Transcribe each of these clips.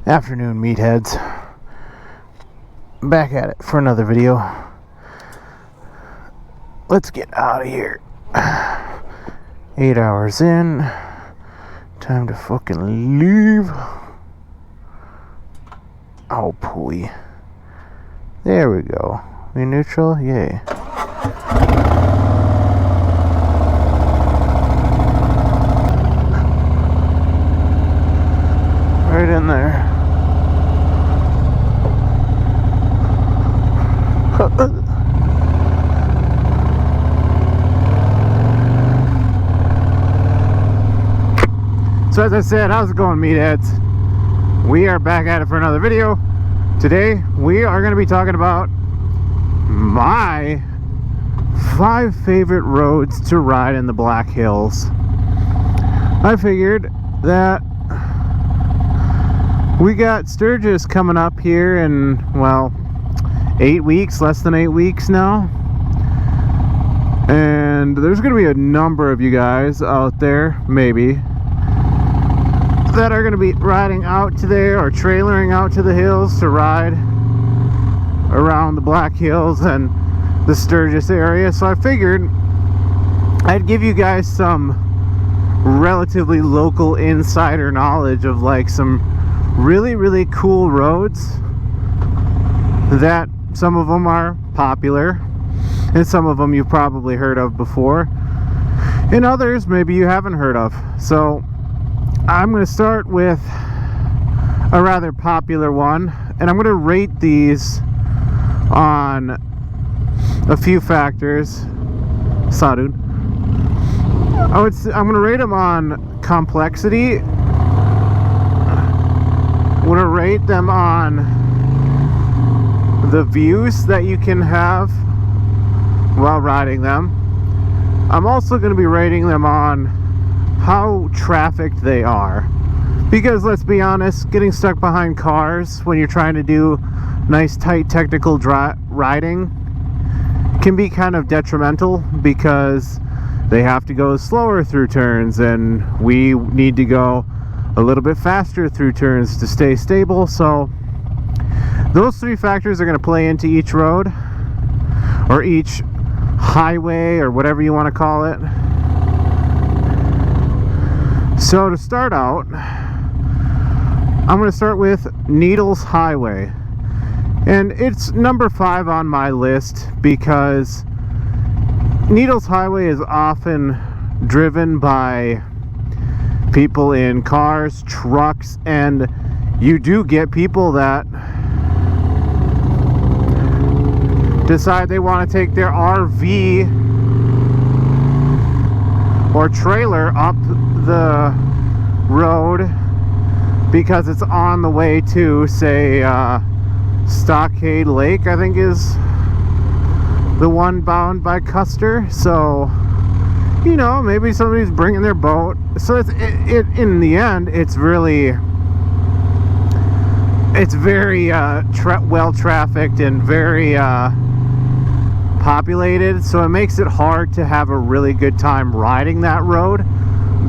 Afternoon, meatheads. Back at it for another video. Let's get out of here. 8 hours in. Time to fucking leave. Oh, pooey. There we go. We neutral? Yay. Right in there. So as I said, how's it going, meatheads? We are back at it for another video. Today we are going to be talking about my 5 favorite roads to ride in the Black Hills. I figured that we got Sturgis coming up here in, well, 8 weeks, less than 8 weeks now. And there's going to be a number of you guys out there, maybe, that are going to be riding out to there or trailering out to the hills to ride around the Black Hills and the Sturgis area. So I figured I'd give you guys some relatively local insider knowledge of like some really cool roads that some of them are popular and some of them you've probably heard of before, and others maybe you haven't heard of. So I'm going to start with a rather popular one, and I'm going to rate these on a few factors. Salud. I'm going to rate them on complexity. I'm going to rate them on the views that you can have while riding them. I'm also going to be rating them on how trafficked they are, because let's be honest, getting stuck behind cars when you're trying to do nice tight technical riding can be kind of detrimental, because they have to go slower through turns and we need to go a little bit faster through turns to stay stable. So those 3 factors are going to play into each road or each highway or whatever you want to call it. So to start out, I'm going to start with Needles Highway. And it's number 5 on my list because Needles Highway is often driven by people in cars, trucks, and you do get people that decide they want to take their RV or trailer up the road because it's on the way to, say, Stockade Lake, I think is the one bound by Custer. So, you know, maybe somebody's bringing their boat. So it's in the end, it's very well trafficked and very populated, so it makes it hard to have a really good time riding that road.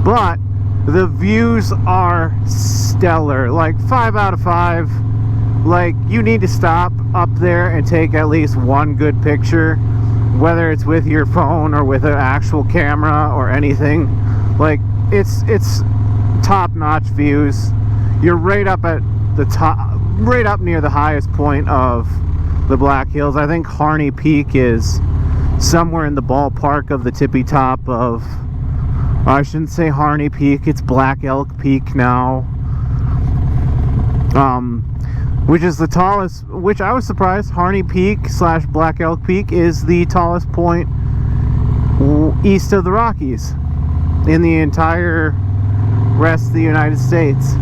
But the views are stellar, like 5 out of 5. Like, you need to stop up there and take at least one good picture, whether it's with your phone or with an actual camera or anything. Like, it's top-notch views. You're right up at the top, right up near the highest point of the Black Hills. I think Harney Peak is somewhere in the ballpark of the tippy top of, I shouldn't say Harney Peak, it's Black Elk Peak now, which is the tallest, which I was surprised, Harney Peak / Black Elk Peak is the tallest point east of the Rockies in the entire rest of the United States.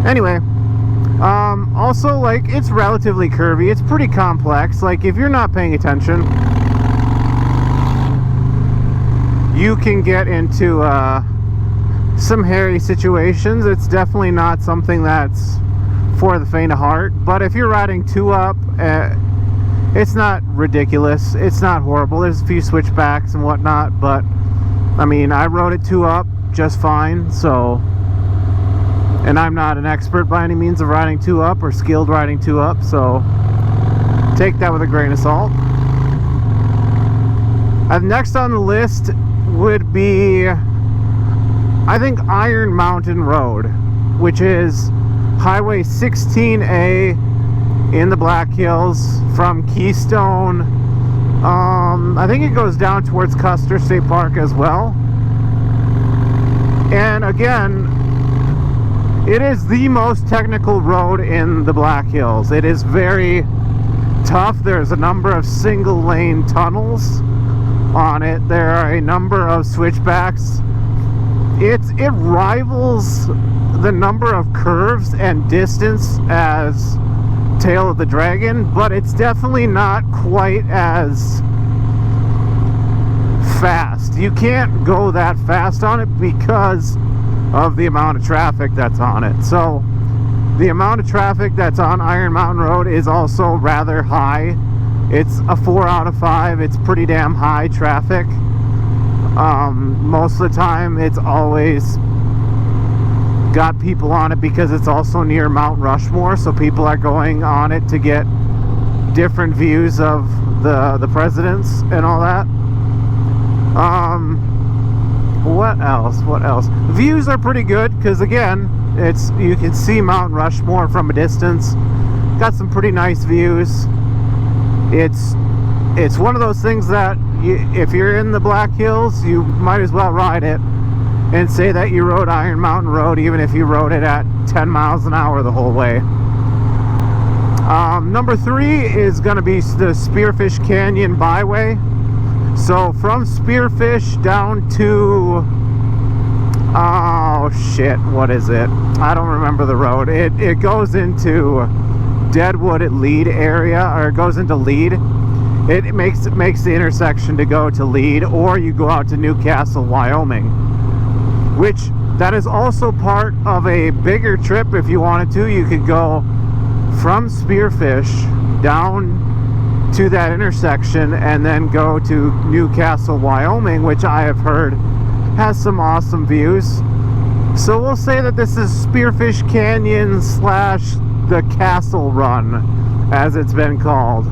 Anyway, also, like, it's relatively curvy. It's pretty complex. Like, if you're not paying attention, you can get into some hairy situations. It's definitely not something that's for the faint of heart. But if you're riding 2 up, it's not ridiculous. It's not horrible. There's a few switchbacks and whatnot, but I mean, I rode it 2 up just fine. So And I'm not an expert by any means of riding 2-up or skilled riding 2-up, so take that with a grain of salt. Next on the list would be, I think, Iron Mountain Road, which is Highway 16A in the Black Hills from Keystone. I think it goes down towards Custer State Park as well. And again, it is the most technical road in the Black Hills. It is very tough. There's a number of single lane tunnels on it. There are a number of switchbacks. It rivals the number of curves and distance as Tail of the Dragon, but it's definitely not quite as fast. You can't go that fast on it because of the amount of traffic that's on it. So the amount of traffic that's on Iron Mountain Road is also rather high. It's a 4 out of 5. It's pretty damn high traffic. Most of the time it's always got people on it because it's also near Mount Rushmore, so people are going on it to get different views of the presidents and all that. What else? Views are pretty good because, again, you can see Mount Rushmore from a distance. Got some pretty nice views. It's one of those things that if you're in the Black Hills, you might as well ride it and say that you rode Iron Mountain Road, even if you rode it at 10 miles an hour the whole way. Number 3 is going to be the Spearfish Canyon Byway. So from Spearfish down to, oh shit, what is it? I don't remember the road. It goes into Deadwood at Lead area, or it goes into Lead. It makes the intersection to go to Lead, or you go out to Newcastle, Wyoming, which that is also part of a bigger trip. If you wanted to, you could go from Spearfish down to that intersection and then go to Newcastle, Wyoming, which I have heard has some awesome views. So we'll say that this is Spearfish Canyon / the Castle Run, as it's been called.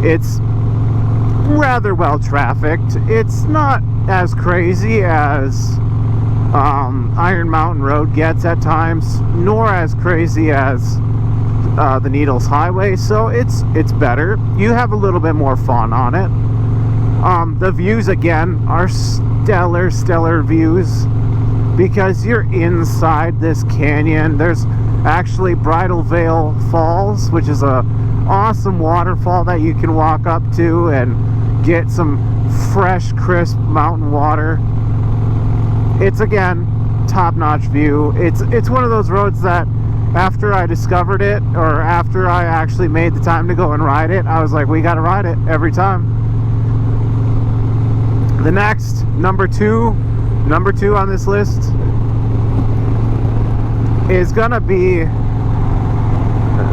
It's rather well trafficked. It's not as crazy as Iron Mountain Road gets at times, nor as crazy as the Needles Highway, so it's better. You have a little bit more fun on it. The views, again, are stellar views because you're inside this canyon. There's actually Bridal Veil Falls, which is a awesome waterfall that you can walk up to and get some fresh, crisp mountain water. It's, again, top-notch view. It's one of those roads that after I discovered it, or after I actually made the time to go and ride it, I was like, we gotta ride it every time. The next, number two on this list is gonna be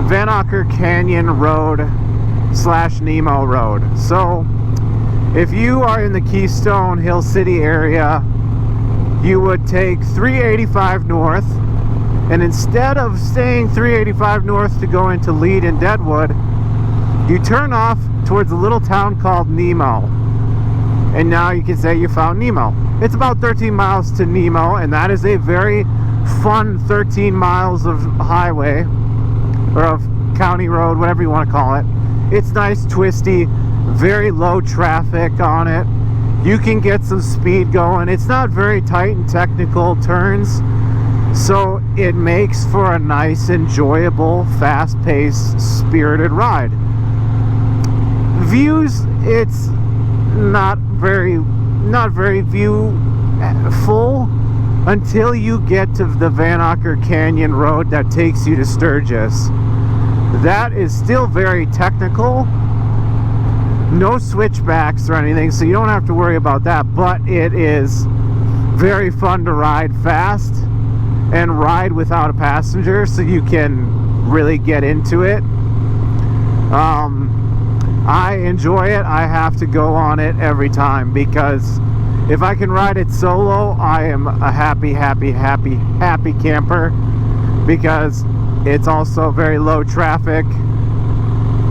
Vanacker Canyon Road / Nemo Road. So if you are in the Keystone Hill City area, you would take 385 north, and instead of staying 385 north to go into Lead and Deadwood, you turn off towards a little town called Nemo, and now you can say you found Nemo. It's about 13 miles to Nemo, and that is a very fun 13 miles of highway, or of county road, whatever you want to call it. It's nice, twisty, very low traffic on it. You can get some speed going. It's not very tight and technical turns, so it makes for a nice, enjoyable, fast-paced, spirited ride. Views, it's not very viewful until you get to the Vanacker Canyon Road that takes you to Sturgis. That is still very technical. No switchbacks or anything, so you don't have to worry about that, but it is very fun to ride fast and ride without a passenger, so you can really get into it. I enjoy it. I have to go on it every time because If I can ride it solo, I am a happy camper, because it's also very low traffic.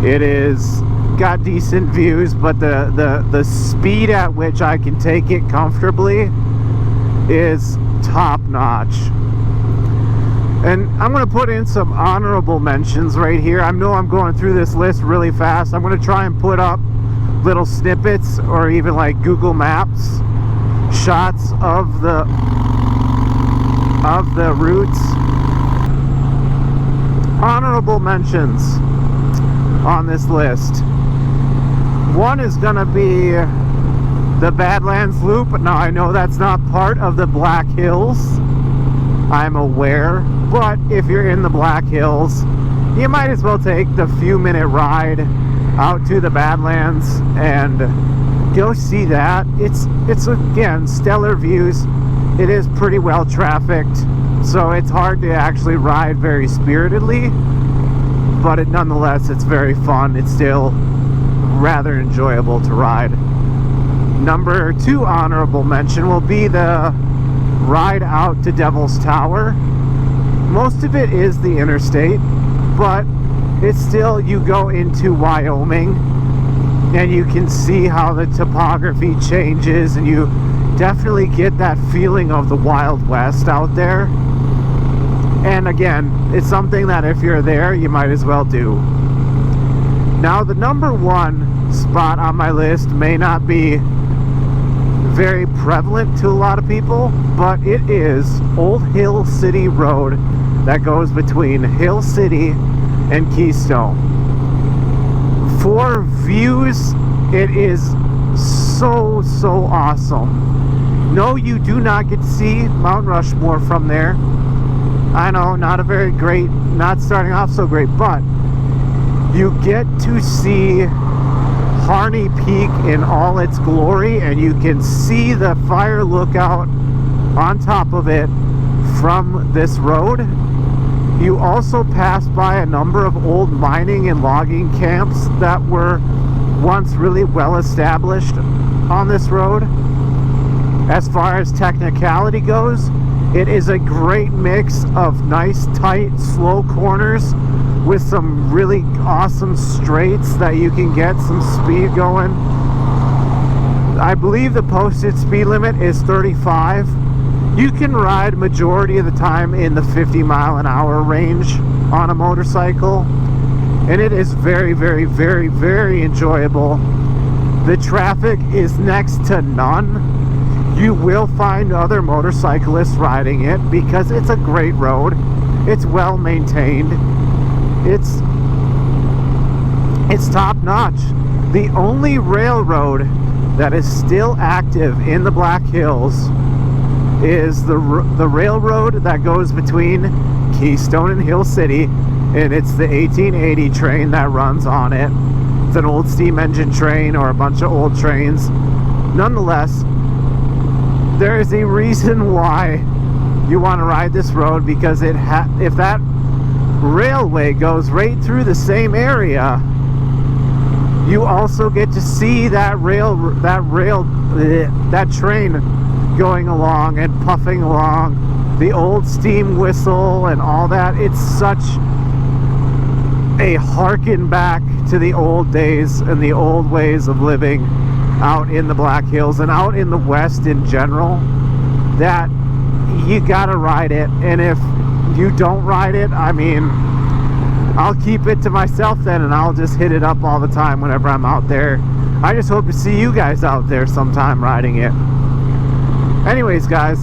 It is got decent views, but the speed at which I can take it comfortably is top notch. And I'm going to put in some honorable mentions right here. I know I'm going through this list really fast. I'm going to try and put up little snippets, or even like Google Maps shots of the routes. Honorable mentions on this list. One is going to be the Badlands Loop. Now, I know that's not part of the Black Hills, I'm aware, but if you're in the Black Hills, you might as well take the few-minute ride out to the Badlands and go see that. It's again, stellar views. It is pretty well trafficked, so it's hard to actually ride very spiritedly, but nonetheless, it's very fun. It's still rather enjoyable to ride. Number 2 honorable mention will be the ride out to Devil's Tower. Most of it is the interstate, but it's still, you go into Wyoming and you can see how the topography changes, and you definitely get that feeling of the Wild West out there. And again, it's something that if you're there, you might as well do. Now, the number 1 spot on my list may not be very prevalent to a lot of people, but it is Old Hill City Road that goes between Hill City and Keystone. For views, it is so awesome. No, you do not get to see Mount Rushmore from there. I know, not a very great, not starting off so great, but you get to see Harney Peak in all its glory, and you can see the fire lookout on top of it from this road. You also pass by a number of old mining and logging camps that were once really well established on this road. As far as technicality goes, it is a great mix of nice, tight, slow corners with some really awesome straights that you can get some speed going. I believe the posted speed limit is 35. You can ride majority of the time in the 50-mile-an-hour range on a motorcycle, and it is very enjoyable. The traffic is next to none. You will find other motorcyclists riding it because it's a great road. It's well maintained. It's top notch. The only railroad that is still active in the Black Hills is the railroad that goes between Keystone and Hill City, and it's the 1880 train that runs on it. It's an old steam engine train, or a bunch of old trains. Nonetheless, there is a reason why you want to ride this road, because if that railway goes right through the same area, you also get to see that train going along and puffing along, the old steam whistle and all that. It's such a harken back to the old days and the old ways of living out in the Black Hills and out in the West in general, that you gotta ride it. And if you don't ride it, I mean, I'll keep it to myself then, and I'll just hit it up all the time whenever I'm out there. I just hope to see you guys out there sometime riding it. Anyways, guys,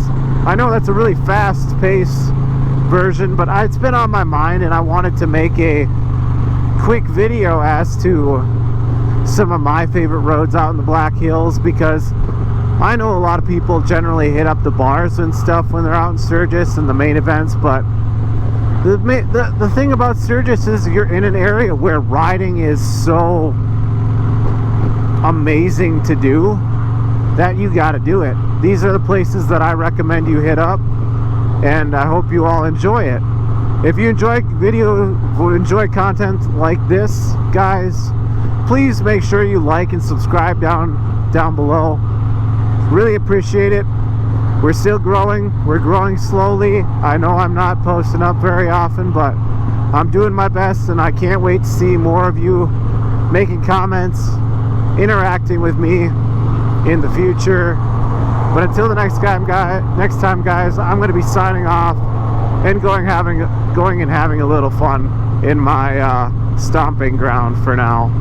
I know that's a really fast-paced version, but it's been on my mind, and I wanted to make a quick video as to some of my favorite roads out in the Black Hills, because I know a lot of people generally hit up the bars and stuff when they're out in Sturgis and the main events, but the thing about Sturgis is you're in an area where riding is so amazing to do that you got to do it. These are the places that I recommend you hit up, and I hope you all enjoy it. If you enjoy content like this, guys, please make sure you like and subscribe down below. Really appreciate it. We're still growing. We're growing slowly. I know I'm not posting up very often, but I'm doing my best, and I can't wait to see more of you making comments, interacting with me in the future. But until the next time, guys, I'm going to be signing off and going and having a little fun in my stomping ground for now.